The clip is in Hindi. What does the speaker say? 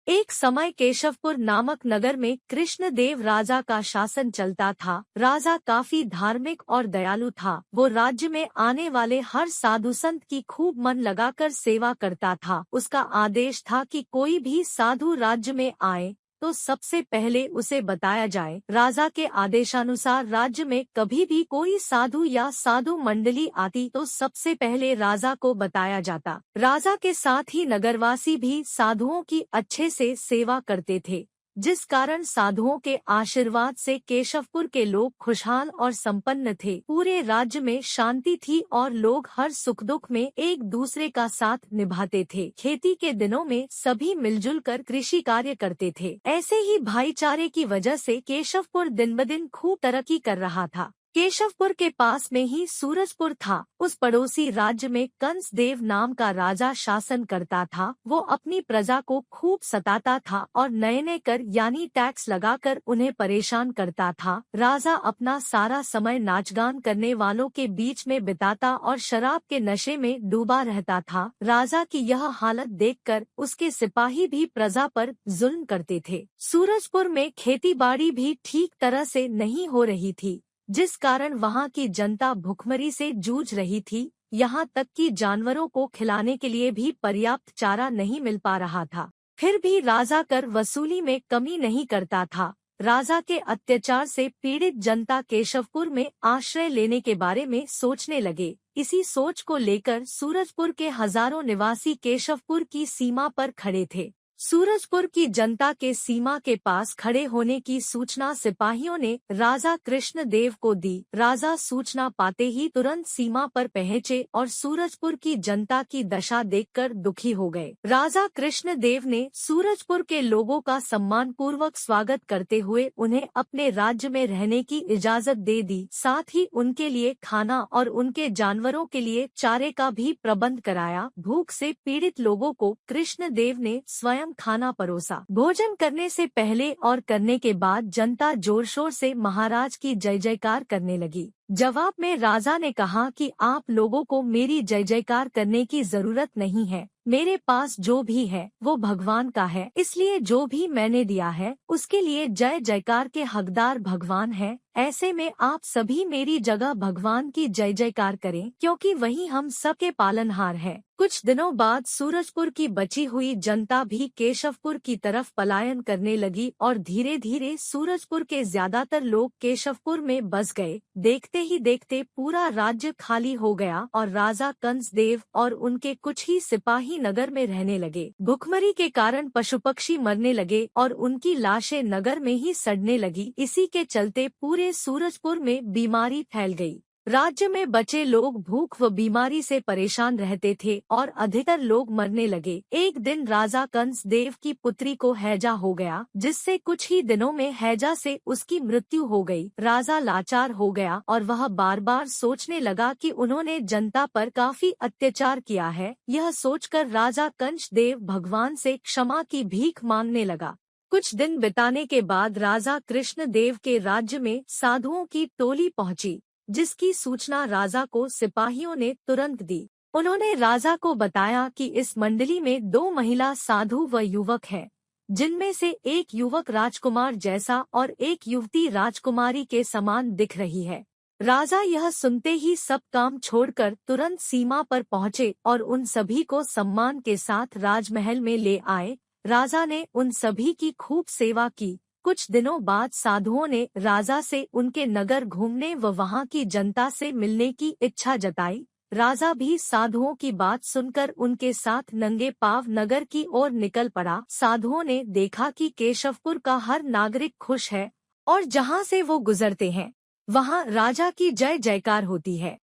एक समय केशवपुर नामक नगर में कृष्णदेव राजा का शासन चलता था। राजा काफी धार्मिक और दयालु था। वो राज्य में आने वाले हर साधु संत की खूब मन लगाकर सेवा करता था। उसका आदेश था कि कोई भी साधु राज्य में आए तो सबसे पहले उसे बताया जाए। राजा के आदेशानुसार राज्य में कभी भी कोई साधु या साधु मंडली आती तो सबसे पहले राजा को बताया जाता। राजा के साथ ही नगरवासी भी साधुओं की अच्छे से सेवा करते थे, जिस कारण साधुओं के आशीर्वाद से केशवपुर के लोग खुशहाल और संपन्न थे। पूरे राज्य में शांति थी और लोग हर सुख दुख में एक दूसरे का साथ निभाते थे। खेती के दिनों में सभी मिलजुल कर कृषि कार्य करते थे। ऐसे ही भाईचारे की वजह से केशवपुर दिन ब दिन खूब तरक्की कर रहा था। केशवपुर के पास में ही सूरजपुर था। उस पड़ोसी राज्य में कंसदेव नाम का राजा शासन करता था। वो अपनी प्रजा को खूब सताता था और नए नए कर यानी टैक्स लगाकर उन्हें परेशान करता था। राजा अपना सारा समय नाचगान करने वालों के बीच में बिताता और शराब के नशे में डूबा रहता था। राजा की यह हालत देखकर उसके सिपाही भी प्रजा पर जुल्म करते थे। सूरजपुर में खेती बाड़ी भी ठीक तरह से नहीं हो रही थी, जिस कारण वहां की जनता भुखमरी से जूझ रही थी। यहाँ तक कि जानवरों को खिलाने के लिए भी पर्याप्त चारा नहीं मिल पा रहा था। फिर भी राजा कर वसूली में कमी नहीं करता था। राजा के अत्याचार से पीड़ित जनता केशवपुर में आश्रय लेने के बारे में सोचने लगे। इसी सोच को लेकर सूरजपुर के हजारों निवासी केशवपुर की सीमा पर खड़े थे। सूरजपुर की जनता के सीमा के पास खड़े होने की सूचना सिपाहियों ने राजा कृष्णदेव को दी। राजा सूचना पाते ही तुरंत सीमा पर पहुंचे और सूरजपुर की जनता की दशा देखकर दुखी हो गए। राजा कृष्णदेव ने सूरजपुर के लोगों का सम्मान पूर्वक स्वागत करते हुए उन्हें अपने राज्य में रहने की इजाजत दे दी। साथ ही उनके लिए खाना और उनके जानवरों के लिए चारे का भी प्रबंध कराया। भूख से पीड़ित लोगों को कृष्णदेव ने स्वयं खाना परोसा। भोजन करने से पहले और करने के बाद जनता जोर शोर से महाराज की जय जयकार करने लगी। जवाब में राजा ने कहा कि आप लोगों को मेरी जय जयकार करने की जरूरत नहीं है। मेरे पास जो भी है वो भगवान का है, इसलिए जो भी मैंने दिया है उसके लिए जय जयकार के हकदार भगवान है। ऐसे में आप सभी मेरी जगह भगवान की जय जयकार करें, क्योंकि वही हम सबके पालनहार है। कुछ दिनों बाद सूरजपुर की बची हुई जनता भी केशवपुर की तरफ पलायन करने लगी और धीरे धीरे सूरजपुर के ज्यादातर लोग केशवपुर में बस गए। देखते ही देखते पूरा राज्य खाली हो गया और राजा कंसदेव और उनके कुछ ही सिपाही नगर में रहने लगे। भुखमरी के कारण पशु पक्षी मरने लगे और उनकी लाशें नगर में ही सड़ने लगी। इसी के चलते पूरे सूरजपुर में बीमारी फैल गई। राज्य में बचे लोग भूख व बीमारी से परेशान रहते थे और अधिकतर लोग मरने लगे। एक दिन राजा कंसदेव की पुत्री को हैजा हो गया, जिससे कुछ ही दिनों में हैजा से उसकी मृत्यु हो गई। राजा लाचार हो गया और वह बार बार सोचने लगा कि उन्होंने जनता पर काफी अत्याचार किया है। यह सोचकर राजा कंसदेव भगवान से क्षमा की भीख मांगने लगा। कुछ दिन बिताने के बाद राजा कृष्णदेव के राज्य में साधुओं की टोली पहुंची, जिसकी सूचना राजा को सिपाहियों ने तुरंत दी। उन्होंने राजा को बताया कि इस मंडली में 2 महिला साधु व युवक हैं, जिनमें से एक युवक राजकुमार जैसा और एक युवती राजकुमारी के समान दिख रही है। राजा यह सुनते ही सब काम छोड़कर तुरंत सीमा पर पहुंचे और उन सभी को सम्मान के साथ राजमहल में ले आए। राजा ने उन सभी की खूब सेवा की। कुछ दिनों बाद साधुओं ने राजा से उनके नगर घूमने व वहां की जनता से मिलने की इच्छा जताई। राजा भी साधुओं की बात सुनकर उनके साथ नंगे पांव नगर की ओर निकल पड़ा। साधुओं ने देखा कि केशवपुर का हर नागरिक खुश है और जहां से वो गुजरते हैं वहां राजा की जय जयकार होती है।